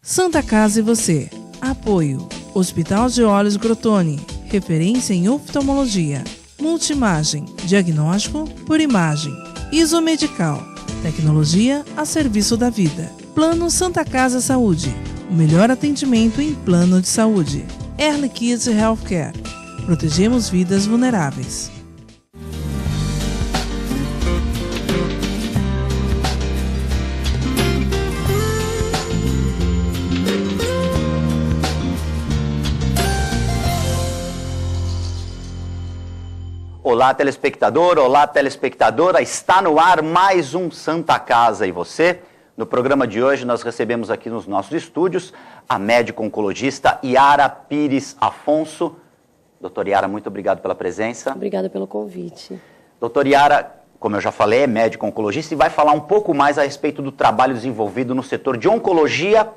Santa Casa e você. Apoio. Hospital de Olhos Crotone. Referência em oftalmologia. Multimagem. Diagnóstico por imagem. Isomedical. Tecnologia a serviço da vida. Plano Santa Casa Saúde. O melhor atendimento em plano de saúde. Early Kids Healthcare. Protegemos vidas vulneráveis. Olá, telespectador, olá, telespectadora, está no ar mais um Santa Casa e você. No programa de hoje nós recebemos aqui nos nossos estúdios a médico-oncologista Yara Pires Afonso. Doutora Yara, muito obrigado pela presença. Obrigada pelo convite. Doutora Yara, como eu já falei, é médico-oncologista e vai falar um pouco mais a respeito do trabalho desenvolvido no setor de oncologia,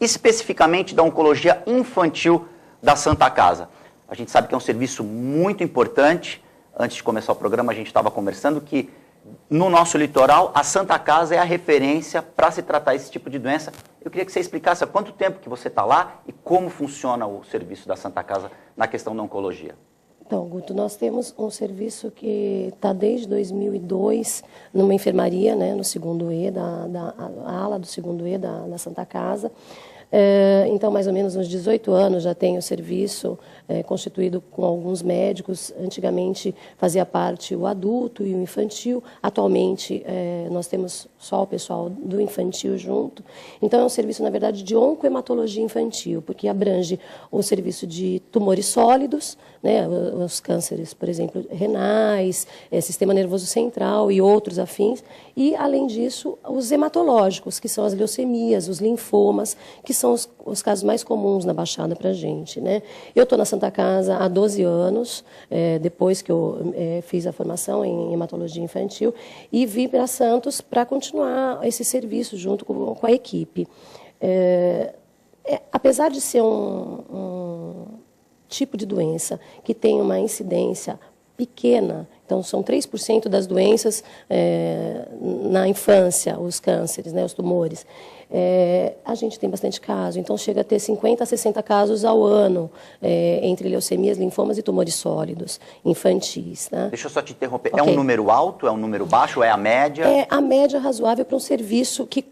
especificamente da oncologia infantil da Santa Casa. A gente sabe que é um serviço muito importante. Antes de começar o programa, a gente estava conversando que no nosso litoral, a Santa Casa é a referência para se tratar esse tipo de doença. Eu queria que você explicasse há quanto tempo que você está lá e como funciona o serviço da Santa Casa na questão da oncologia. Então, Guto, nós temos um serviço que está desde 2002 numa enfermaria, né, no segundo E, a ala do segundo E da Santa Casa. Então, mais ou menos uns 18 anos já tem o serviço constituído com alguns médicos. Antigamente fazia parte o adulto e o infantil. Atualmente nós temos só o pessoal do infantil junto. Então é um serviço, na verdade, de oncohematologia infantil, porque abrange o serviço de tumores sólidos, né, os cânceres, por exemplo, renais, sistema nervoso central e outros afins. E, além disso, os hematológicos, que são as leucemias, os linfomas, que são os casos mais comuns na Baixada para a gente, né? Eu estou na Santa Casa há 12 anos, depois que eu fiz a formação em hematologia infantil, e vim para Santos para continuar esse serviço junto com a equipe. Apesar de ser um tipo de doença que tem uma incidência pequena, então são 3% das doenças na infância, os cânceres, né, os tumores. A gente tem bastante caso, então chega a ter 50 a 60 casos ao ano entre leucemias, linfomas e tumores sólidos infantis. Né? Deixa eu só te interromper, okay. É um número alto, é um número baixo, é a média? É a média razoável para um serviço que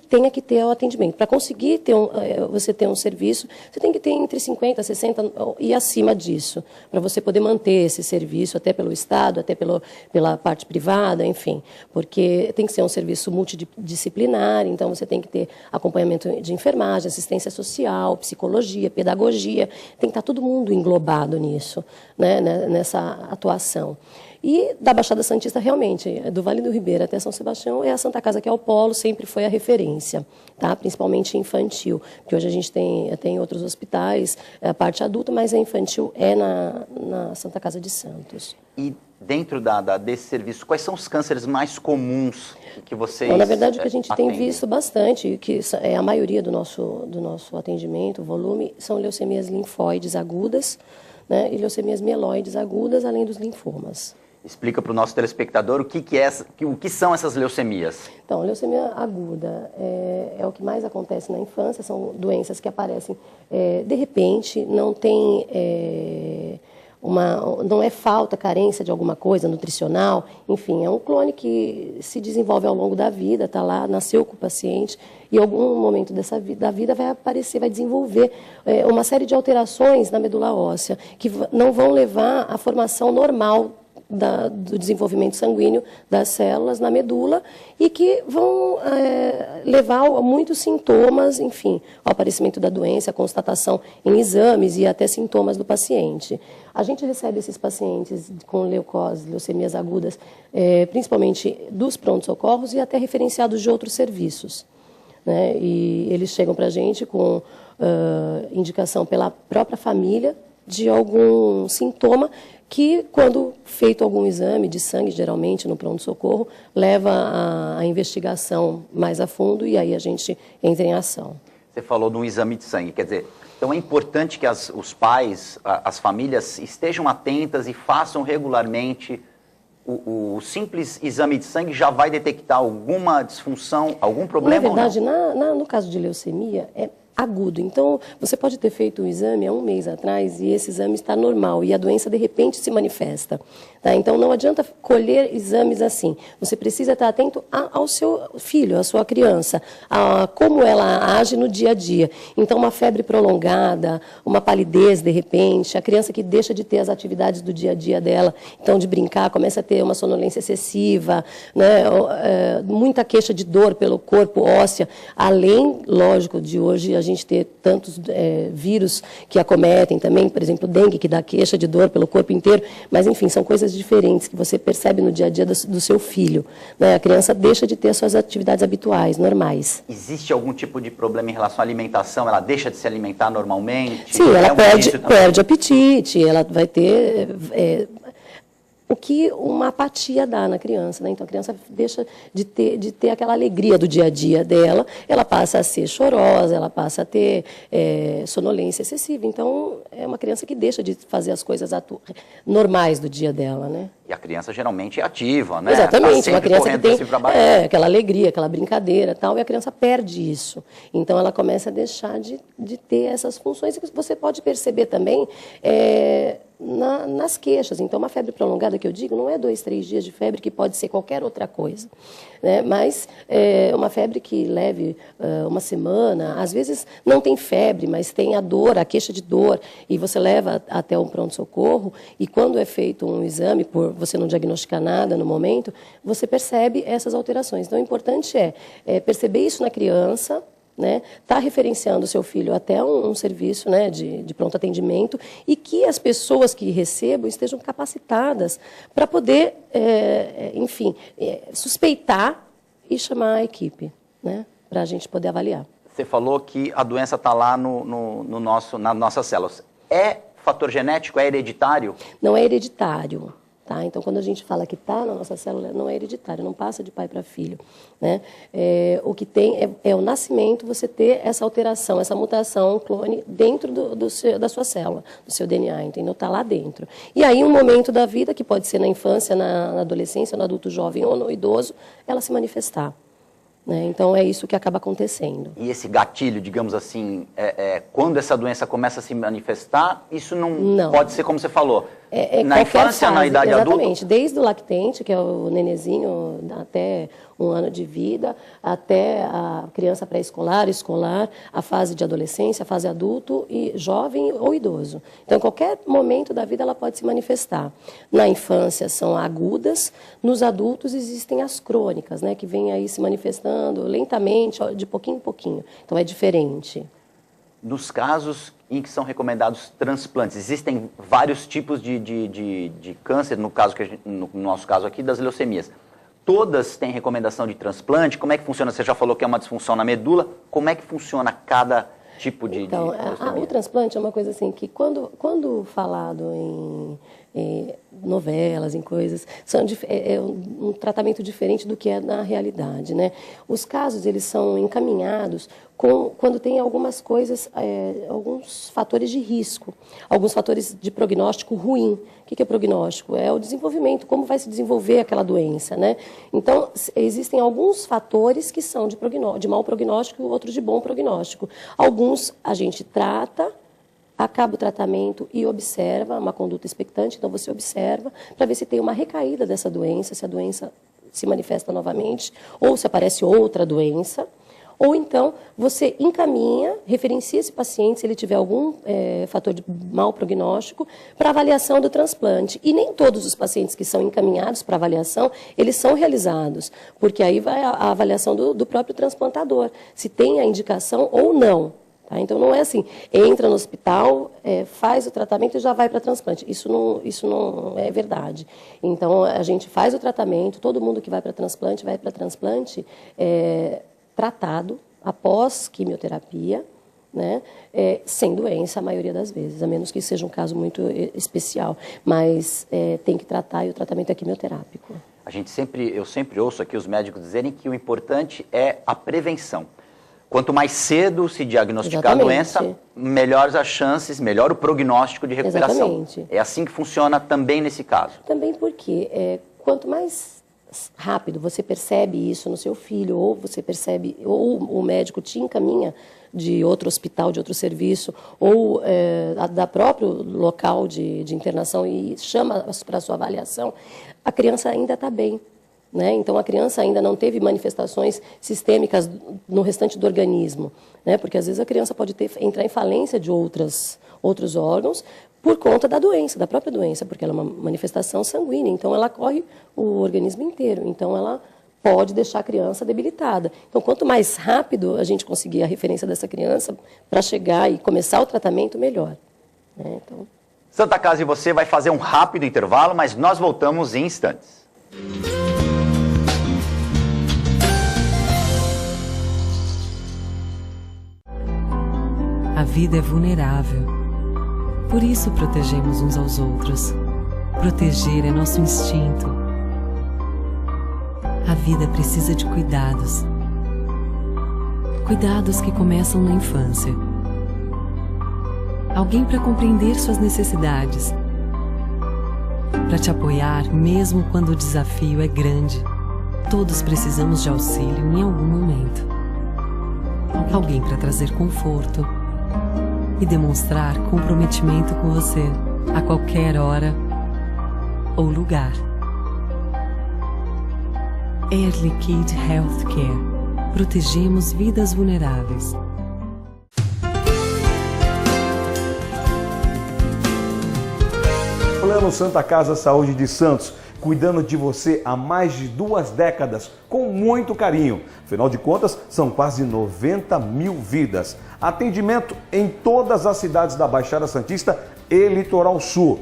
tenha que ter o atendimento. Para conseguir você ter um serviço, você tem que ter entre 50, 60 e acima disso, para você poder manter esse serviço, até pelo Estado, até pela parte privada, enfim, porque tem que ser um serviço multidisciplinar, então você tem que ter acompanhamento de enfermagem, assistência social, psicologia, pedagogia, tem que estar todo mundo englobado nisso, né, nessa atuação. E da Baixada Santista, realmente, do Vale do Ribeira até São Sebastião, é a Santa Casa que é o polo, sempre foi a referência, tá? Principalmente infantil, porque hoje a gente tem outros hospitais, a parte adulta, mas a infantil é na Santa Casa de Santos. E dentro desse serviço, quais são os cânceres mais comuns que vocês Na verdade, o que a gente atendem? tem visto bastante, que é a maioria do nosso atendimento, o volume, são leucemias linfóides agudas, né, e leucemias mieloides agudas, além dos linfomas. Explica para o nosso telespectador o que são essas leucemias. Então, leucemia aguda é o que mais acontece na infância, são doenças que aparecem de repente, não tem não é falta, carência de alguma coisa nutricional, enfim, é um clone que se desenvolve ao longo da vida, está lá, nasceu com o paciente, e em algum momento da vida vai aparecer, vai desenvolver uma série de alterações na medula óssea, que não vão levar à formação normal do desenvolvimento sanguíneo das células na medula e que vão levar a muitos sintomas, enfim, ao aparecimento da doença, a constatação em exames e até sintomas do paciente. A gente recebe esses pacientes com leucose, leucemias agudas, principalmente dos pronto-socorros e até referenciados de outros serviços, né? E eles chegam para a gente com indicação pela própria família de algum sintoma que, quando feito algum exame de sangue, geralmente no pronto-socorro, leva à investigação mais a fundo e aí a gente entra em ação. Você falou de um exame de sangue, quer dizer, então é importante que os pais, as famílias estejam atentas e façam regularmente o simples exame de sangue já vai detectar alguma disfunção, algum problema? Na verdade, ou não? no caso de leucemia, é agudo. Então, você pode ter feito um exame há um mês atrás e esse exame está normal e a doença, de repente, se manifesta. Tá? Então, não adianta colher exames assim. Você precisa estar atento ao seu filho, à sua criança, a como ela age no dia a dia. Então, uma febre prolongada, uma palidez, de repente, a criança que deixa de ter as atividades do dia a dia dela, então, de brincar, começa a ter uma sonolência excessiva, né? Muita queixa de dor pelo corpo óssea, além, lógico, de hoje a gente ter tantos vírus que acometem também, por exemplo, dengue, que dá queixa de dor pelo corpo inteiro, mas, enfim, são coisas diferentes que você percebe no dia a dia do seu filho. Né? A criança deixa de ter as suas atividades habituais, normais. Existe algum tipo de problema em relação à alimentação? Ela deixa de se alimentar normalmente? Sim, ela perde apetite, ela vai ter... o que uma apatia dá na criança, né? Então a criança deixa de ter aquela alegria do dia a dia dela, ela passa a ser chorosa, ela passa a ter sonolência excessiva. Então é uma criança que deixa de fazer as coisas normais do dia dela, né? E a criança geralmente é ativa, né? Exatamente, tá uma criança que tem aquela alegria, aquela brincadeira, tal, e a criança perde isso. Então ela começa a deixar de ter essas funções que você pode perceber também nas queixas. Então, uma febre prolongada que eu digo não é 2, 3 dias de febre, que pode ser qualquer outra coisa, né? Mas uma febre que leve uma semana, às vezes não tem febre, mas tem a dor, a queixa de dor, e você leva até um pronto-socorro, e quando é feito um exame, por você não diagnosticar nada no momento, você percebe essas alterações. Então, o importante é perceber isso na criança, né? Tá referenciando o seu filho até um serviço, né, de pronto atendimento, e que as pessoas que recebam estejam capacitadas para poder, enfim, suspeitar e chamar a equipe, né, para a gente poder avaliar. Você falou que a doença está lá nas nossas células. É fator genético? É hereditário? Não é hereditário. Tá? Então, quando a gente fala que está na nossa célula, não é hereditário, não passa de pai para filho. Né? O que tem é o nascimento, você ter essa alteração, essa mutação, clone, dentro da sua célula, do seu DNA, entendeu? Está lá dentro. E aí, um momento da vida, que pode ser na infância, na adolescência, no adulto jovem ou no idoso, ela se manifestar. Né? Então, é isso que acaba acontecendo. E esse gatilho, digamos assim, quando essa doença começa a se manifestar, isso não pode ser como você falou, na infância, na idade adulta? Exatamente, desde o lactente, que é o nenezinho, até 1 ano de vida, até a criança pré-escolar, escolar, a fase de adolescência, a fase adulto, e jovem ou idoso. Então, em qualquer momento da vida ela pode se manifestar. Na infância são agudas, nos adultos existem as crônicas, né, que vêm aí se manifestando lentamente, de pouquinho em pouquinho. Então, é diferente. Nos casos em que são recomendados transplantes, existem vários tipos de câncer, no nosso caso aqui, das leucemias. Todas têm recomendação de transplante? Como é que funciona? Você já falou que é uma disfunção na medula. Como é que funciona cada tipo de leucemia? O transplante é uma coisa assim que, quando falado em novelas, em coisas, é um tratamento diferente do que é na realidade, né? Os casos, eles são encaminhados quando tem algumas coisas, alguns fatores de risco, alguns fatores de prognóstico ruim. O que é prognóstico? É o desenvolvimento, como vai se desenvolver aquela doença, né? Então, existem alguns fatores que são de mau prognóstico e outros de bom prognóstico. Alguns a gente trata, acaba o tratamento e observa uma conduta expectante, então você observa para ver se tem uma recaída dessa doença, se a doença se manifesta novamente, ou se aparece outra doença. Ou então, você encaminha, referencia esse paciente, se ele tiver algum fator de mau prognóstico, para avaliação do transplante. E nem todos os pacientes que são encaminhados para avaliação, eles são realizados, porque aí vai a avaliação do próprio transplantador, se tem a indicação ou não. Tá? Então, não é assim, entra no hospital, faz o tratamento e já vai para transplante. Isso não é verdade. Então, a gente faz o tratamento, todo mundo que vai para transplante, tratado após quimioterapia, né, sem doença a maioria das vezes, a menos que seja um caso muito especial, mas tem que tratar e o tratamento é quimioterápico. Eu sempre ouço aqui os médicos dizerem que o importante é a prevenção. Quanto mais cedo se diagnosticar a doença, melhores as chances, melhor o prognóstico de recuperação. Exatamente. É assim que funciona também nesse caso. Também porque quanto mais rápido você percebe isso no seu filho, ou você percebe, ou o médico te encaminha de outro hospital, de outro serviço, ou da próprio local de internação e chama para a sua avaliação, a criança ainda está bem. Né? Então, a criança ainda não teve manifestações sistêmicas no restante do organismo, né? Porque, às vezes, a criança pode entrar em falência de outros órgãos por conta da doença, da própria doença, porque ela é uma manifestação sanguínea, então ela corre o organismo inteiro, então ela pode deixar a criança debilitada. Então, quanto mais rápido a gente conseguir a referência dessa criança para chegar e começar o tratamento, melhor. Né? Então... Santa Casa e você vai fazer um rápido intervalo, mas nós voltamos em instantes. A vida é vulnerável. Por isso protegemos uns aos outros. Proteger é nosso instinto. A vida precisa de cuidados. Cuidados que começam na infância. Alguém para compreender suas necessidades. Para te apoiar mesmo quando o desafio é grande. Todos precisamos de auxílio em algum momento. Alguém para trazer conforto e demonstrar comprometimento com você a qualquer hora ou lugar. Air Liquide Healthcare. Protegemos vidas vulneráveis. Plano Santa Casa Saúde de Santos, cuidando de você há mais de 2 décadas, com muito carinho. Afinal de contas, são quase 90 mil vidas. Atendimento em todas as cidades da Baixada Santista e Litoral Sul.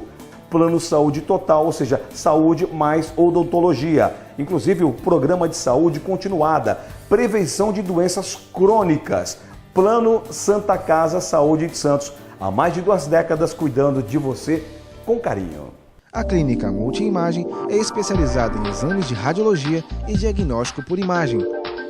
Plano Saúde Total, ou seja, saúde mais odontologia. Inclusive o programa de saúde continuada, prevenção de doenças crônicas. Plano Santa Casa Saúde de Santos, há mais de 2 décadas cuidando de você com carinho. A Clínica Multiimagem é especializada em exames de radiologia e diagnóstico por imagem,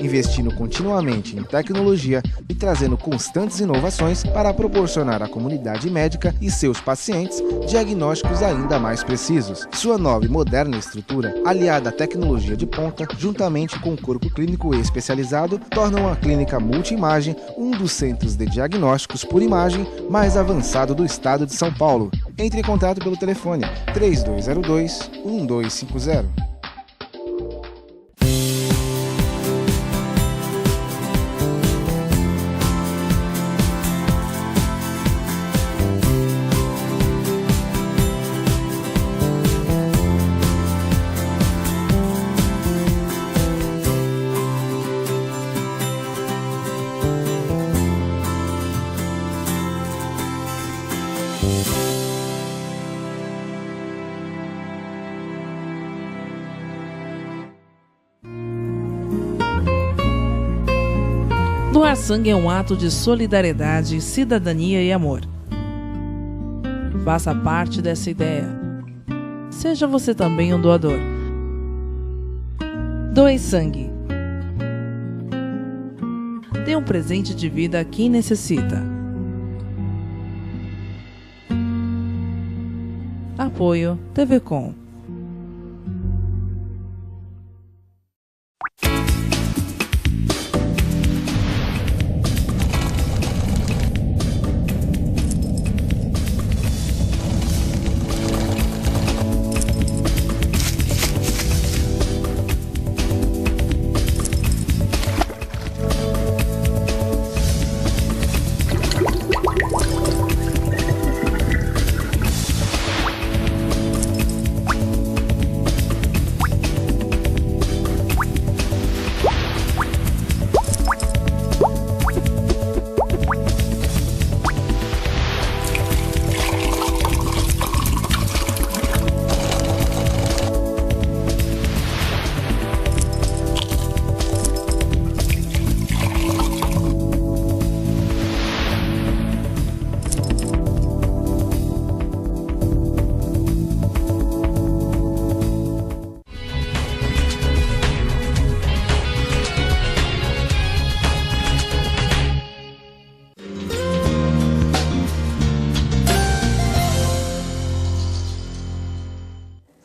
investindo continuamente em tecnologia e trazendo constantes inovações para proporcionar à comunidade médica e seus pacientes diagnósticos ainda mais precisos. Sua nova e moderna estrutura, aliada à tecnologia de ponta, juntamente com o corpo clínico especializado, tornam a Clínica Multiimagem um dos centros de diagnósticos por imagem mais avançado do estado de São Paulo. Entre em contato pelo telefone 3202-1250. Doar sangue é um ato de solidariedade, cidadania e amor. Faça parte dessa ideia. Seja você também um doador. Doe sangue. Dê um presente de vida a quem necessita. Apoio TV Com.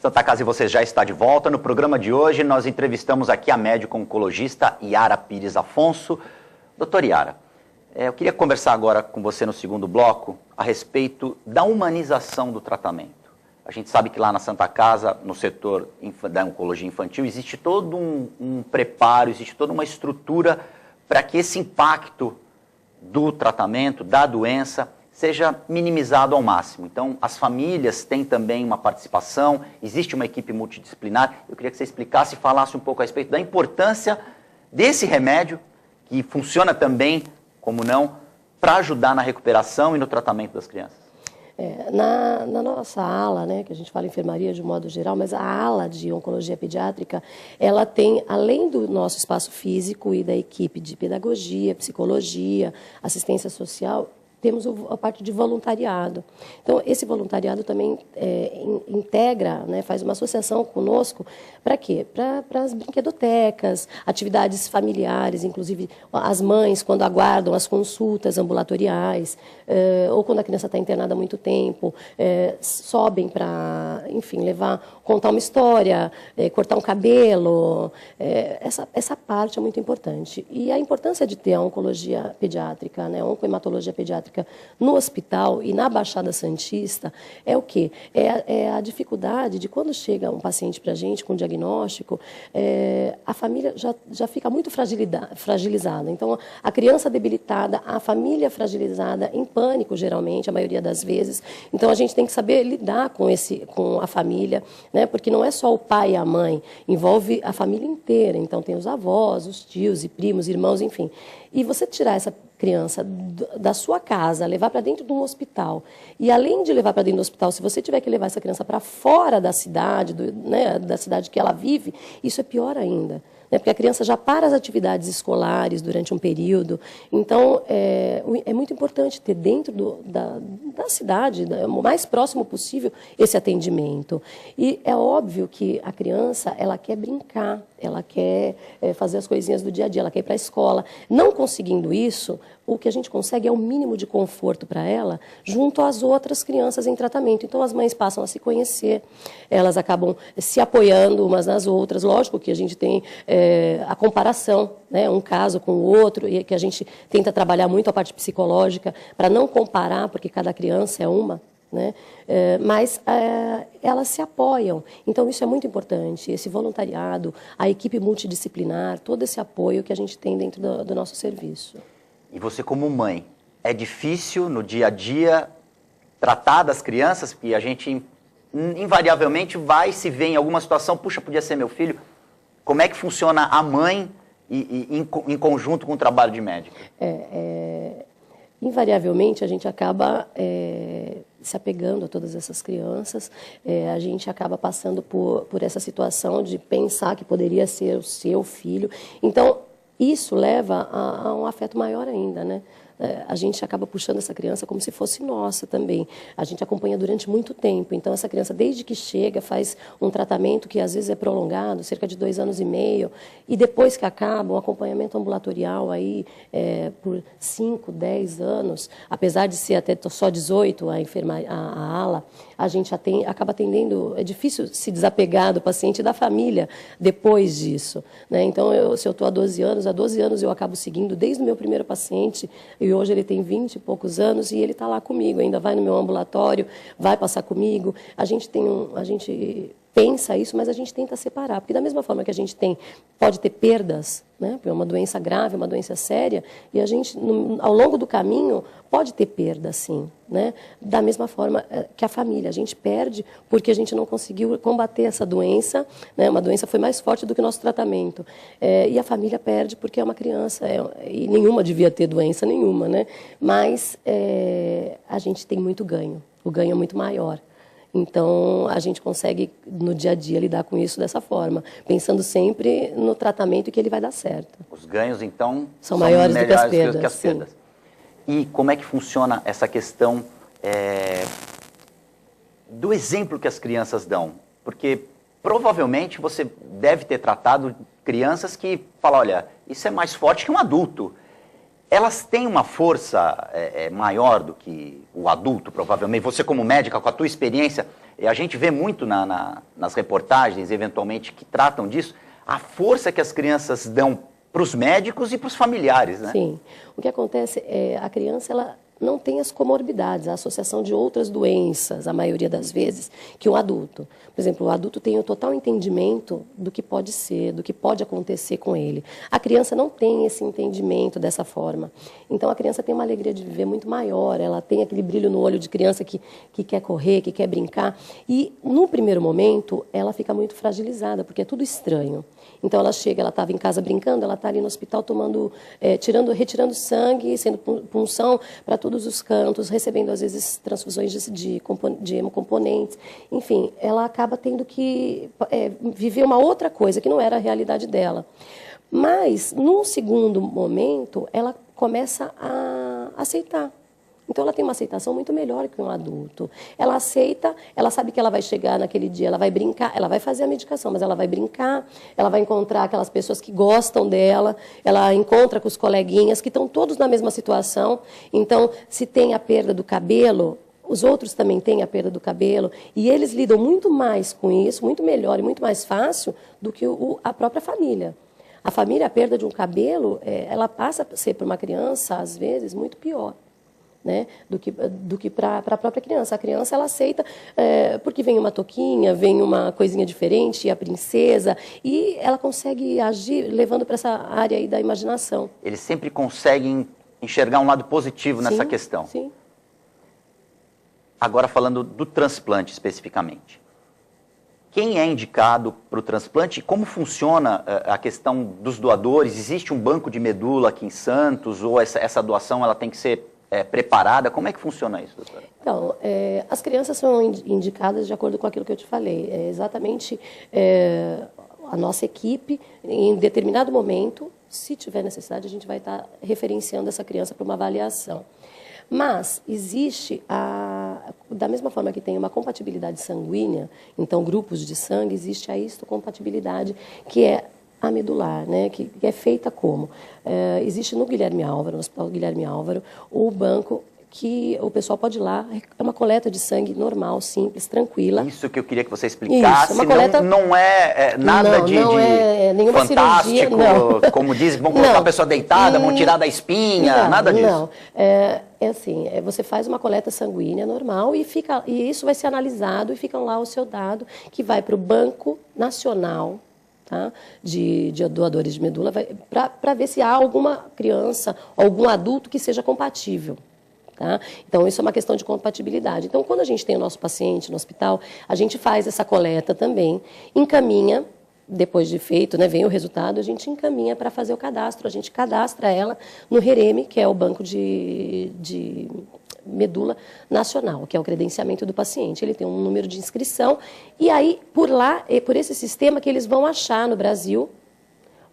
Santa Casa e você já está de volta. No programa de hoje nós entrevistamos aqui a médica oncologista Yara Pires Afonso. Doutora Yara, eu queria conversar agora com você no segundo bloco a respeito da humanização do tratamento. A gente sabe que lá na Santa Casa, no setor da oncologia infantil, existe todo um preparo, existe toda uma estrutura para que esse impacto do tratamento, da doença, seja minimizado ao máximo. Então, as famílias têm também uma participação, existe uma equipe multidisciplinar. Eu queria que você explicasse e falasse um pouco a respeito da importância desse remédio, que funciona também, como não, para ajudar na recuperação e no tratamento das crianças. Na nossa ala, né, que a gente fala enfermaria de um modo geral, mas a ala de oncologia pediátrica, ela tem, além do nosso espaço físico e da equipe de pedagogia, psicologia, assistência social, temos a parte de voluntariado. Então, esse voluntariado também integra, né, faz uma associação conosco, para quê? Para as brinquedotecas, atividades familiares, inclusive as mães, quando aguardam as consultas ambulatoriais, ou quando a criança está internada há muito tempo, sobem para, enfim, contar uma história, cortar um cabelo. Essa parte é muito importante. E a importância de ter a oncologia pediátrica, né, a oncohematologia pediátrica, no hospital e na Baixada Santista é o quê? É a dificuldade de quando chega um paciente para a gente com diagnóstico, a família já fica muito fragilizada. Então, a criança debilitada, a família fragilizada, em pânico, geralmente, a maioria das vezes. Então, a gente tem que saber lidar com a família, né? Porque não é só o pai e a mãe, envolve a família inteira. Então, tem os avós, os tios e primos, irmãos, enfim. E você tirar essa criança da sua casa, levar para dentro de um hospital, e além de levar para dentro do hospital, se você tiver que levar essa criança para fora da cidade, né, da cidade que ela vive, isso é pior ainda. Porque a criança já para as atividades escolares durante um período. Então, é muito importante ter dentro da cidade, o mais próximo possível, esse atendimento. E é óbvio que a criança, ela quer brincar, ela quer fazer as coisinhas do dia a dia, ela quer ir para a escola. Não conseguindo isso, o que a gente consegue é o mínimo de conforto para ela junto às outras crianças em tratamento. Então, as mães passam a se conhecer, elas acabam se apoiando umas nas outras. Lógico que a gente tem a comparação, né, um caso com o outro, e que a gente tenta trabalhar muito a parte psicológica para não comparar, porque cada criança é uma, né? Mas elas se apoiam. Então, isso é muito importante, esse voluntariado, a equipe multidisciplinar, todo esse apoio que a gente tem dentro do nosso serviço. E você, como mãe, é difícil no dia a dia tratar das crianças, porque a gente invariavelmente vai se ver em alguma situação, puxa, podia ser meu filho. Como é que funciona a mãe em conjunto com o trabalho de médica? Invariavelmente, a gente acaba se apegando a todas essas crianças, a gente acaba passando por essa situação de pensar que poderia ser o seu filho. Então, isso leva a um afeto maior ainda, né? A gente acaba puxando essa criança como se fosse nossa também. A gente acompanha durante muito tempo. Então, essa criança, desde que chega, faz um tratamento que às vezes é prolongado, cerca de 2 anos e meio, e depois que acaba, um acompanhamento ambulatorial aí, por 5, 10 anos, apesar de ser até só 18 a ala, a gente acaba atendendo, é difícil se desapegar do paciente e da família depois disso, né? Então, se eu estou há 12 anos eu acabo seguindo desde o meu primeiro paciente, e hoje ele tem 20 e poucos anos e ele está lá comigo, ainda vai no meu ambulatório, vai passar comigo. A gente pensa isso, mas a gente tenta separar, porque da mesma forma que a gente pode ter perdas, né, por uma doença grave, uma doença séria, e a gente, ao longo do caminho, pode ter perda, sim, né? Da mesma forma que a família, a gente perde porque a gente não conseguiu combater essa doença, né? Uma doença foi mais forte do que o nosso tratamento, e a família perde porque é uma criança, e nenhuma devia ter doença nenhuma, né? Mas a gente tem muito ganho, o ganho é muito maior. Então, a gente consegue, no dia a dia, lidar com isso dessa forma, pensando sempre no tratamento e que ele vai dar certo. Os ganhos, então, são maiores do que as perdas. Sim. E como é que funciona essa questão do exemplo que as crianças dão? Porque, provavelmente, você deve ter tratado crianças que falam, olha, isso é mais forte que um adulto. Elas têm uma força maior do que o adulto, provavelmente. Você, como médica, com a tua experiência, e a gente vê muito nas reportagens, eventualmente, que tratam disso, a força que as crianças dão para os médicos e para os familiares, né? Sim. O que acontece é a criança, ela não tem as comorbidades, a associação de outras doenças, a maioria das vezes, que o adulto. Por exemplo, o adulto tem o total entendimento do que pode ser, do que pode acontecer com ele. A criança não tem esse entendimento dessa forma. Então, a criança tem uma alegria de viver muito maior, ela tem aquele brilho no olho de criança que quer correr, que quer brincar. E, no primeiro momento, ela fica muito fragilizada, porque é tudo estranho. Então, ela chega, ela estava em casa brincando, ela está ali no hospital tomando, retirando sangue, sendo punção para todos os cantos, recebendo, às vezes, transfusões de hemocomponentes. Enfim, ela acaba tendo que viver uma outra coisa, que não era a realidade dela. Mas, num segundo momento, ela começa a aceitar. Então, ela tem uma aceitação muito melhor que um adulto. Ela aceita, ela sabe que ela vai chegar naquele dia, ela vai brincar, ela vai fazer a medicação, mas ela vai brincar, ela vai encontrar aquelas pessoas que gostam dela, ela encontra com os coleguinhas que estão todos na mesma situação. Então, se tem a perda do cabelo, os outros também têm a perda do cabelo, e eles lidam muito mais com isso, muito melhor e muito mais fácil do que a própria família. A família, a perda de um cabelo, ela passa a ser para uma criança, às vezes, muito pior. Né, do que para a própria criança. A criança, ela aceita porque vem uma touquinha, vem uma coisinha diferente, a princesa, e ela consegue agir levando para essa área aí da imaginação. Eles sempre conseguem enxergar um lado positivo nessa questão. Sim. Agora falando do transplante especificamente. Quem é indicado para o transplante e como funciona a questão dos doadores? Existe um banco de medula aqui em Santos ou essa doação ela tem que ser preparada? Como é que funciona isso, doutora? Então, as crianças são indicadas de acordo com aquilo que eu te falei. Exatamente a nossa equipe, em determinado momento, se tiver necessidade, a gente vai estar referenciando essa criança para uma avaliação. Mas existe, da mesma forma que tem uma compatibilidade sanguínea, então grupos de sangue, existe a histocompatibilidade, que é a medular, né, que é feita como? Existe no Guilherme Álvaro, no Hospital Guilherme Álvaro, o banco que o pessoal pode ir lá, é uma coleta de sangue normal, simples, tranquila. Isso que eu queria que você explicasse, uma coleta... não é nada de nenhuma fantástico, cirurgia, não. Como diz, vão colocar a pessoa deitada, vão tirar da espinha, nada disso. Não, assim, você faz uma coleta sanguínea normal e isso vai ser analisado e fica lá o seu dado, que vai para o Banco Nacional, tá, de doadores de medula, para ver se há alguma criança, algum adulto que seja compatível. Tá? Então, isso é uma questão de compatibilidade. Então, quando a gente tem o nosso paciente no hospital, a gente faz essa coleta também, encaminha, depois de feito, né, vem o resultado, a gente encaminha para fazer o cadastro. A gente cadastra ela no REREME, que é o Banco de Medula Nacional, que é o credenciamento do paciente. Ele tem um número de inscrição e aí, por lá, é por esse sistema que eles vão achar no Brasil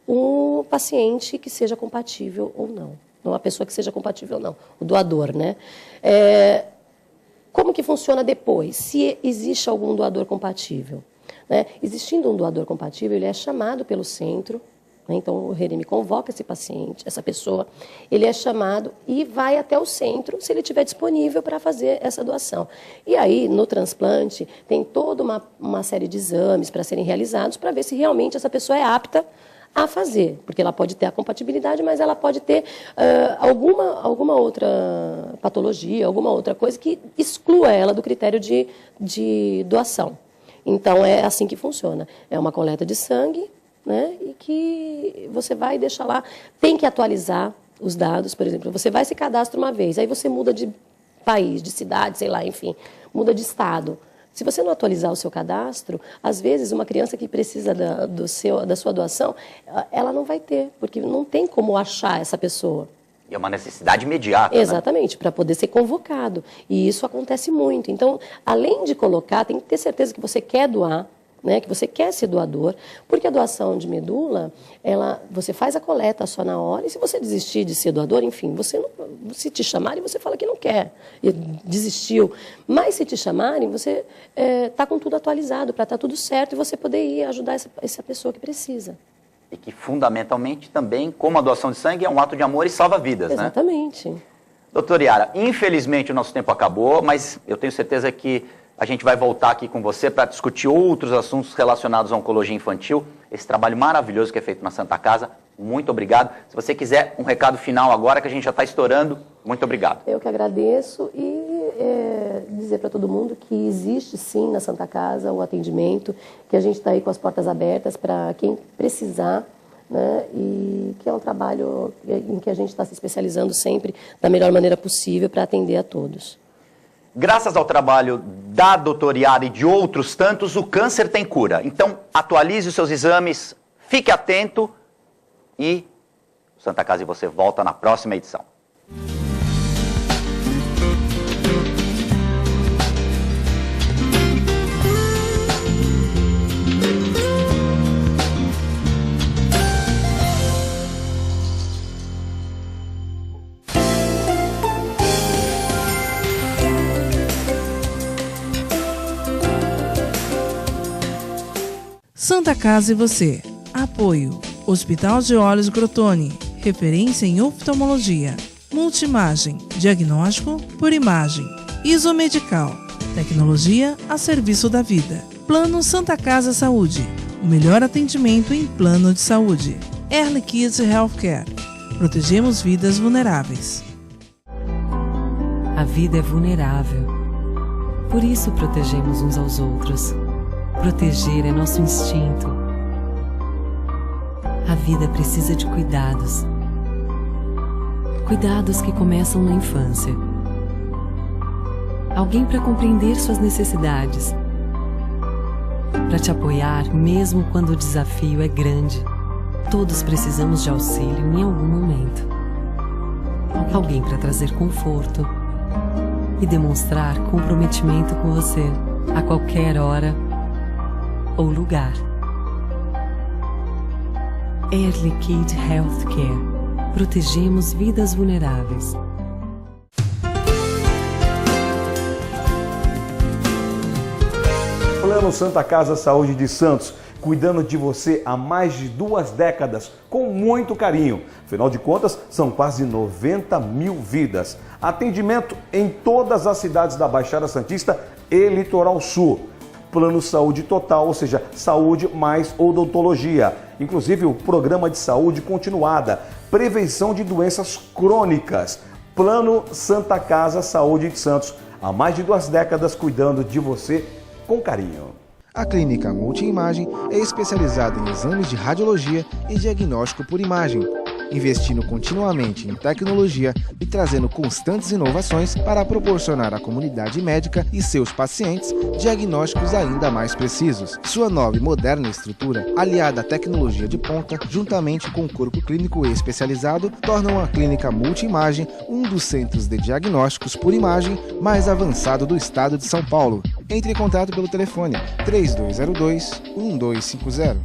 um paciente que seja compatível ou não. Não a pessoa que seja compatível ou não, o doador, né? Como que funciona depois? Se existe algum doador compatível, né? Existindo um doador compatível, ele é chamado pelo centro, né? Então o REREME convoca esse paciente, essa pessoa, ele é chamado e vai até o centro, se ele estiver disponível para fazer essa doação. E aí, no transplante, tem toda uma série de exames para serem realizados para ver se realmente essa pessoa é apta a fazer, porque ela pode ter a compatibilidade, mas ela pode ter alguma outra patologia, alguma outra coisa que exclua ela do critério de doação. Então, é assim que funciona. É uma coleta de sangue, né, e que você vai deixar lá, tem que atualizar os dados, por exemplo, você vai se cadastra uma vez, aí você muda de país, de cidade, sei lá, enfim, muda de estado. Se você não atualizar o seu cadastro, às vezes uma criança que precisa da sua doação, ela não vai ter, porque não tem como achar essa pessoa. E é uma necessidade imediata. Exatamente, né? Para poder ser convocado. E isso acontece muito. Então, além de colocar, tem que ter certeza que você quer doar, né, que você quer ser doador, porque a doação de medula, você faz a coleta só na hora, e se você desistir de ser doador, enfim, se te chamarem, você fala que não quer, e desistiu. Mas se te chamarem, você está com tudo atualizado, para estar tudo certo, e você poder ir ajudar essa pessoa que precisa. E que, fundamentalmente, também, como a doação de sangue, é um ato de amor e salva vidas, Exatamente. Né? Doutora Yara, infelizmente o nosso tempo acabou, mas eu tenho certeza que A gente vai voltar aqui com você para discutir outros assuntos relacionados à oncologia infantil. Esse trabalho maravilhoso que é feito na Santa Casa. Muito obrigado. Se você quiser um recado final agora, que a gente já está estourando, muito obrigado. Eu que agradeço e dizer para todo mundo que existe sim na Santa Casa o atendimento, que a gente está aí com as portas abertas para quem precisar, né? E que é um trabalho em que a gente está se especializando sempre da melhor maneira possível para atender a todos. Graças ao trabalho da doutora Yara e de outros tantos, o câncer tem cura. Então, atualize os seus exames, fique atento e Santa Casa e você volta na próxima edição. Santa Casa e você. Apoio. Hospital de Olhos Crotone. Referência em oftalmologia. Multimagem. Diagnóstico por imagem. Isomedical. Tecnologia a serviço da vida. Plano Santa Casa Saúde. O melhor atendimento em plano de saúde. Early Kids Healthcare. Protegemos vidas vulneráveis. A vida é vulnerável. Por isso protegemos uns aos outros. Proteger é nosso instinto. A vida precisa de cuidados. Cuidados que começam na infância. Alguém para compreender suas necessidades. Para te apoiar mesmo quando o desafio é grande. Todos precisamos de auxílio em algum momento. Alguém para trazer conforto e demonstrar comprometimento com você a qualquer hora ou lugar. Early Kid Healthcare. Protegemos vidas vulneráveis. Plano Santa Casa Saúde de Santos, cuidando de você há mais de 2 décadas, com muito carinho. Afinal de contas, são quase 90 mil vidas. Atendimento em todas as cidades da Baixada Santista e Litoral Sul. Plano Saúde Total, ou seja, saúde mais odontologia. Inclusive o programa de saúde continuada, prevenção de doenças crônicas. Plano Santa Casa Saúde de Santos, há mais de 2 décadas cuidando de você com carinho. A Clínica Multimagem é especializada em exames de radiologia e diagnóstico por imagem, investindo continuamente em tecnologia e trazendo constantes inovações para proporcionar à comunidade médica e seus pacientes diagnósticos ainda mais precisos. Sua nova e moderna estrutura, aliada à tecnologia de ponta, juntamente com o corpo clínico especializado, tornam a Clínica Multimagem um dos centros de diagnósticos por imagem mais avançado do estado de São Paulo. Entre em contato pelo telefone 3202-1250.